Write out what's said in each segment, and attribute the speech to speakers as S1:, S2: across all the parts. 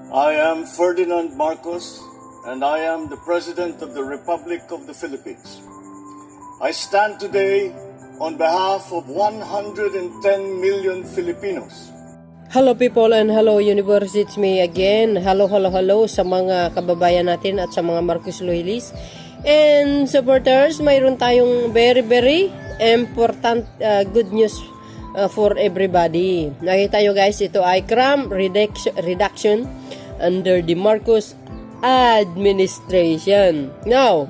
S1: I am Ferdinand Marcos, and I am the President of the Republic of the Philippines. I stand today on behalf of 110 million Filipinos.
S2: Hello people and hello universe, it's me again. Hello sa mga kababayan natin at sa mga Marcos loyalists and supporters. Mayroon tayong very important good news for everybody. Nakita nyo guys, ito ay crime reduction under the Marcos administration. Now,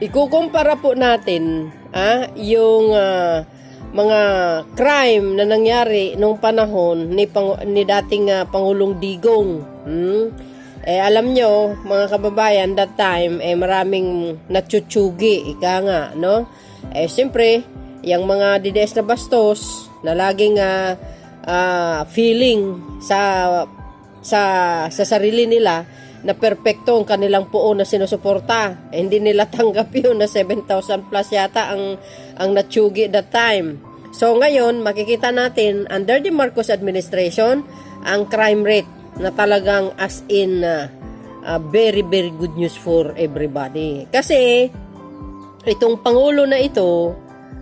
S2: ikukumpara po natin yung mga crime na nangyari nung panahon ni dating Pangulong Digong. Alam nyo, mga kababayan, that time, maraming natsuchugi, ika nga, no? Siyempre, yung mga DDS na bastos, na laging feeling sa sarili nila, na perpekto ang kanilang puon na sinusuporta. Hindi nila tanggap yun na 7,000 plus yata ang natsugi that time. So ngayon, makikita natin under the Marcos administration, ang crime rate na talagang as in very good news for everybody. Kasi itong Pangulo na ito,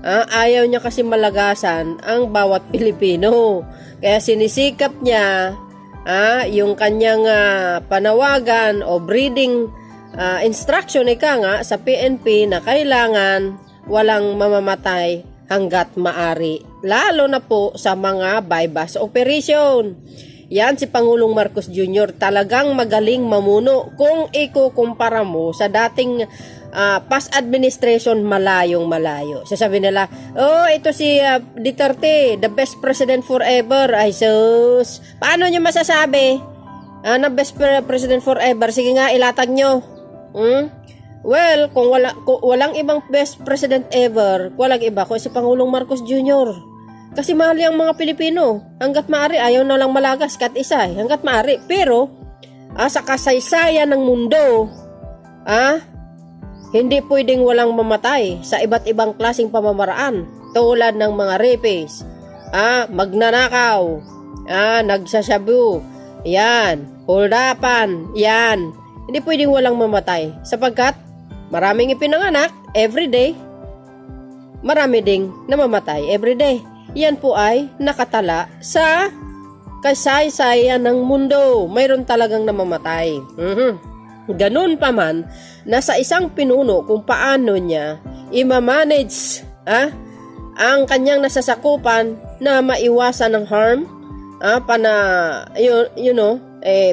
S2: ayaw niya kasi malagasan ang bawat Pilipino. Kaya sinisikap niya yung kanyang panawagan o breeding instruction nga sa PNP na kailangan walang mamamatay hanggat maari, lalo na po sa mga bypass operation. Yan si Pangulong Marcos Jr. talagang magaling mamuno kung ikukumpara mo sa dating past administration, malayo. Sasabihin nila, oh, ito si Duterte, the best president forever. Ay sus, paano nyo masasabi na best president forever? Sige nga, ilatag nyo. Well, kung walang ibang best president ever, walang iba ko si Pangulong Marcos Jr. Kasi mahal yung mga Pilipino. Hanggat maaari, ayaw na lang malagas kat isa. Hanggat maaari. Pero, sa kasaysayan ng mundo, hindi pwedeng walang mamatay sa iba't ibang klaseng pamamaraan. Tulad ng mga rapes, magnanakaw, nagsasabu, yan, holdapan, yan. Hindi pwedeng walang mamatay. Sapagkat maraming ipinanganak everyday, marami ding namamatay everyday. Yan po ay nakatala sa kasaysayan ng mundo. Mayroon talagang namamatay. Ganun pa man, nasa isang pinuno kung paano niya i-manage ang kanyang nasasakupan na maiwasan ng harm,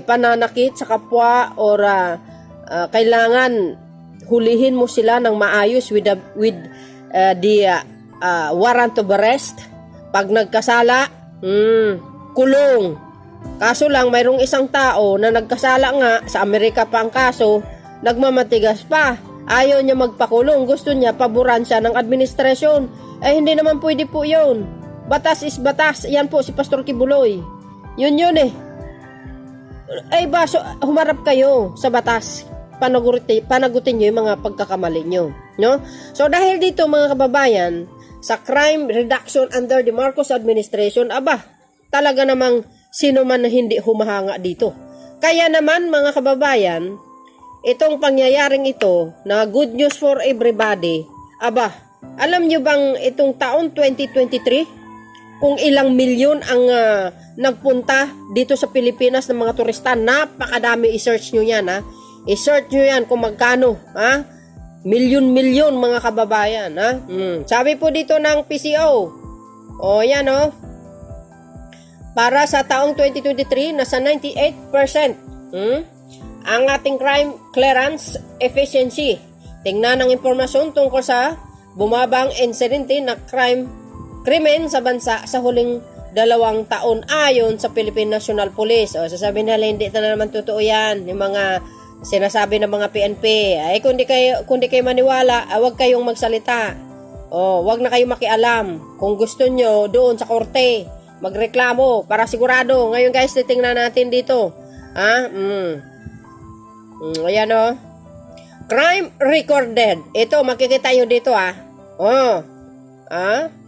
S2: pananakit sa kapwa or kailangan hulihin mo sila ng maayos with the warrant of arrest. Pag nagkasala, kulong. Kaso lang, mayroong isang tao na nagkasala nga, sa Amerika pa ang kaso, nagmamatigas pa. Ayaw niya magpakulong. Gusto niya, paboran siya ng administrasyon. Hindi naman pwede po yun. Batas is batas. Yan po si Pastor Kibuloy. Yun baso, humarap kayo sa batas. Panagutin nyo yung mga pagkakamali nyo. No? So, dahil dito, mga kababayan, sa crime reduction under the Marcos administration, talaga namang sino man na hindi humahanga dito. Kaya naman mga kababayan, itong pangyayaring ito na good news for everybody, alam nyo bang itong taon 2023, kung ilang milyon ang nagpunta dito sa Pilipinas ng mga turista? Napakadami, i-search nyo yan i-search nyo yan kung magkano, milyon mga kababayan, Sabi po dito ng PCO, yan para sa taong 2023, nasa 98% ang ating crime clearance efficiency. Tingnan ang impormasyon tungkol sa bumabang insidente na krimen sa bansa sa huling 2 taon ayon sa Philippine National Police. Sasabihin nila, hindi na naman totoo yan, yung mga sinasabi ng mga PNP. Kung di kayo maniwala, wag kayong magsalita. Wag na kayong makialam. Kung gusto nyo, doon sa korte, magreklamo para sigurado. Ngayon guys, titingnan natin dito. Ayan crime recorded. Ito, makikita nyo dito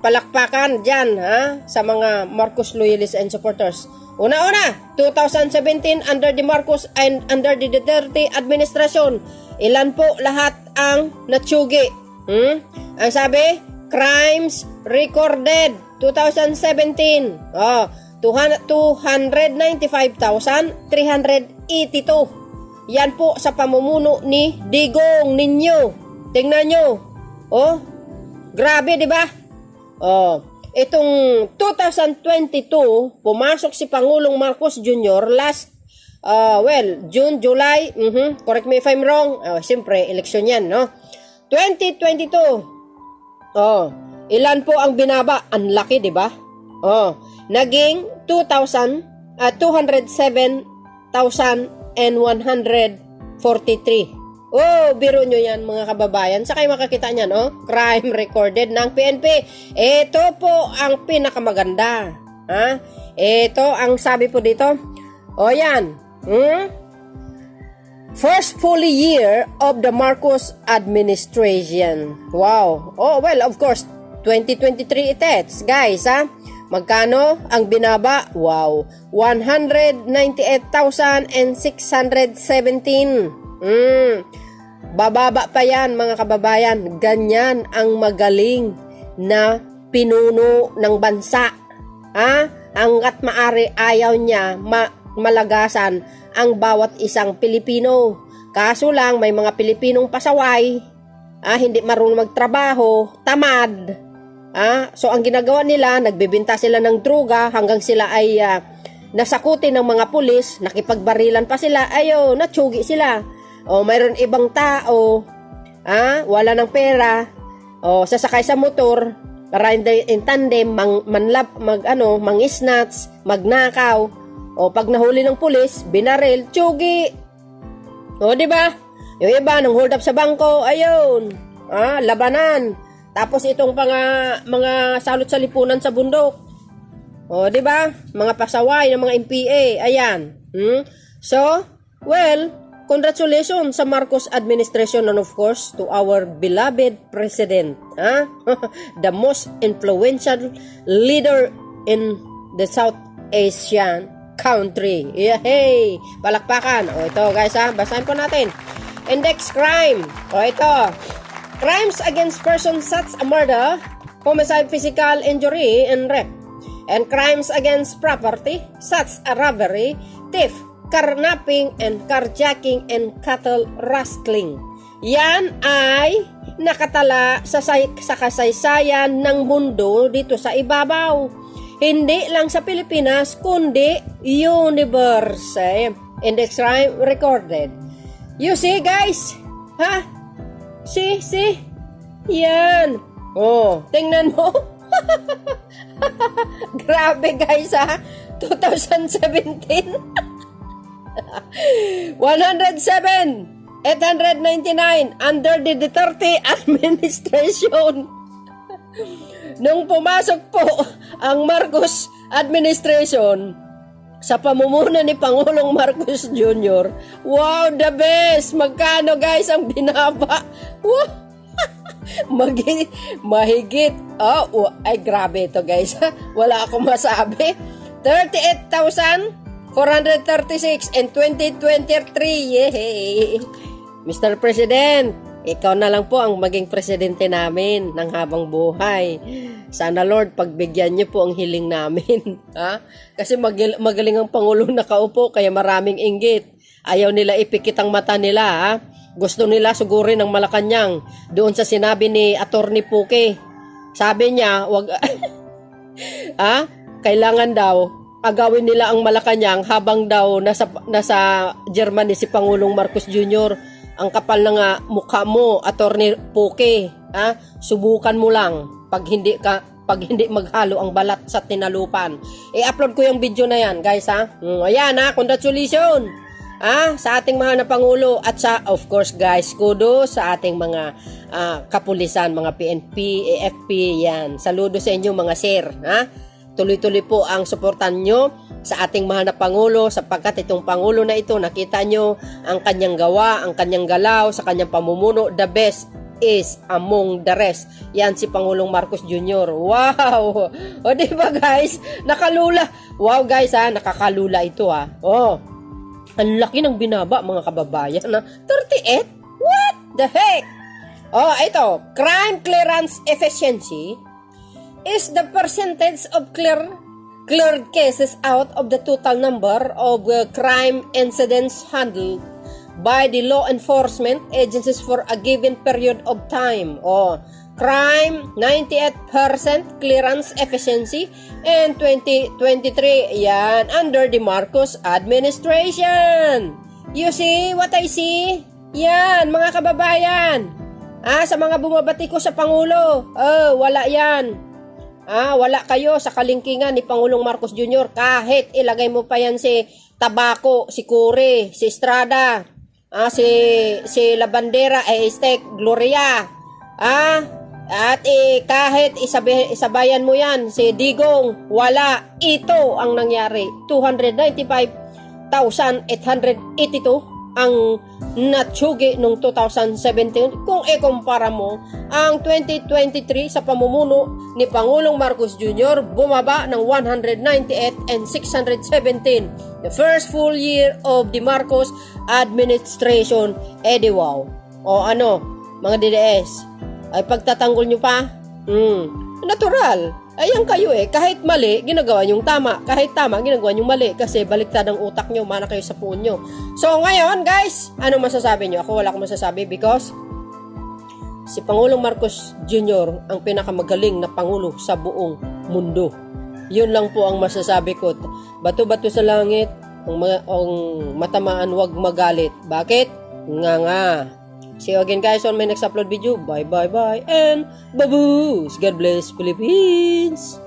S2: palakpakan dyan sa mga Marcos loyalists and supporters. Una-una, 2017 under the Marcos and under the Duterte administration. Ilan po lahat ang natsugi? Ang sabi, crimes recorded 2017. 295,382. Yan po sa pamumuno ni Digong ninyo. Tingnan nyo. Grabe, di ba? Itong 2022, pumasok si Pangulong Marcos Jr. last, June, July, correct me if I'm wrong. Siyempre, eleksyon yan, no? 2022, ilan po ang binaba? Ang laki, di ba? Naging 207,143. Biro nyo yan mga kababayan. Sa kayo makakita nyan, crime recorded ng PNP. Ito po ang pinakamaganda. Ito ang sabi po dito. Yan. First full year of the Marcos administration. Wow. Of course, 2023 it's, guys, Magkano ang binaba? Wow. 198,617. Bababa pa yan mga kababayan. Ganyan ang magaling na pinuno ng bansa. Hanggat maari ayaw niya malagasan ang bawat isang Pilipino. Kaso lang may mga Pilipinong pasaway, hindi marunong magtrabaho, tamad. So ang ginagawa nila, nagbebenta sila ng droga hanggang sila ay nasakutin ng mga pulis, nakipagbarilan pa sila, natsugi sila. Mayroon ibang tao, wala ng pera, sasakay sa motor, para in tandem, mangisnats, magnakaw, pag nahuli ng pulis, binaril, tsugi. Di ba? Yung iba, nang hold up sa bangko, ayun, labanan. Tapos itong mga salot sa lipunan sa bundok. Di ba? Mga pasaway ng mga MPA, ayan. So, congratulations sa Marcos administration and of course to our beloved president. The most influential leader in the South Asian country. Yay! Palakpakan. Ito guys, basahin po natin. Index crime. Ito. Crimes against persons such as murder, homicide, physical injury, and rape. And crimes against property such as robbery, theft, carnapping, and carjacking, and cattle rustling. Yan ay nakatala sa kasaysayan ng mundo dito sa ibabaw. Hindi lang sa Pilipinas, kundi universe. Index crime recorded. You see guys? See? Yan. Tingnan mo. Grabe guys 2017. 107,899 under the Duterte administration. Nung pumasok po ang Marcos administration sa pamumuno ni Pangulong Marcos Jr., wow, the best! Magkano guys ang binaba? Wow! Mahigit. Ay grabe ito guys. Wala akong masabi. 38,436 in 2023. Yay! Mr. President, ikaw na lang po ang maging presidente namin ng habang buhay. Sana Lord, pagbigyan niyo po ang hiling namin. Kasi magaling ang Pangulong nakaupo, kaya maraming inggit. Ayaw nila ipikit ang mata nila. Gusto nila sugurin ang Malacanang. Doon sa sinabi ni Attorney Puke. Sabi niya, kailangan daw agawin nila ang Malacanang habang daw nasa Germany si Pangulong Marcos Jr. Ang kapal na mukha mo, Attorney Puke. Subukan mo lang pag hindi maghalo ang balat sa tinalupan. I-upload ko yung video na yan, guys, Ayan, congratulations. Sa ating mahal na Pangulo at sa, of course, guys, kudos sa ating mga kapulisan, mga PNP, AFP, yan. Saludo sa inyo, mga sir, Tuloy-tuloy po ang suportan nyo sa ating mahal na Pangulo sapagkat itong Pangulo na ito, nakita nyo ang kanyang gawa, ang kanyang galaw, sa kanyang pamumuno, the best is among the rest. Yan si Pangulong Marcos Jr. Wow! O diba guys? Nakalula. Wow guys nakakalula ito Oh, ang laki ng binaba mga kababayan 38? What the heck? Oh, ito. Crime clearance efficiency is the percentage of cleared cases out of the total number of crime incidents handled by the law enforcement agencies for a given period of time. Crime, 98% clearance efficiency in 2023. Yan, under the Marcos administration. You see what I see? Yan, mga kababayan. Sa mga bumabati ko sa Pangulo, wala yan. Wala kayo sa kalingkingan ni Pangulong Marcos Jr. Kahit ilagay mo pa yan si Tabaco, si Curi, si Estrada, si Labandera, Gloria, at kahit isabayan mo yan, si Digong, wala. Ito ang nangyari. 295,882 ang natsugi noong 2017. Kung ikumpara mo ang 2023 sa pamumuno ni Pangulong Marcos Jr., bumaba ng 198 and 617. The first full year of the Marcos administration. Wow. Mga DDS, ay pagtatanggol nyo pa? Natural. Ayan kayo kahit mali, ginagawa nyong tama. Kahit tama, ginagawa nyong mali. Kasi baliktad ang utak nyo, mana kayo sa puon nyo. So ngayon guys, ano masasabi nyo? Ako wala akong masasabi because si Pangulong Marcos Jr. ang pinakamagaling na Pangulo sa buong mundo. Yun lang po ang masasabi ko. Bato-bato sa langit, ang matamaan wag magalit. Bakit? Nga. See you again guys on my next upload video. Bye and baboos. God bless Philippines.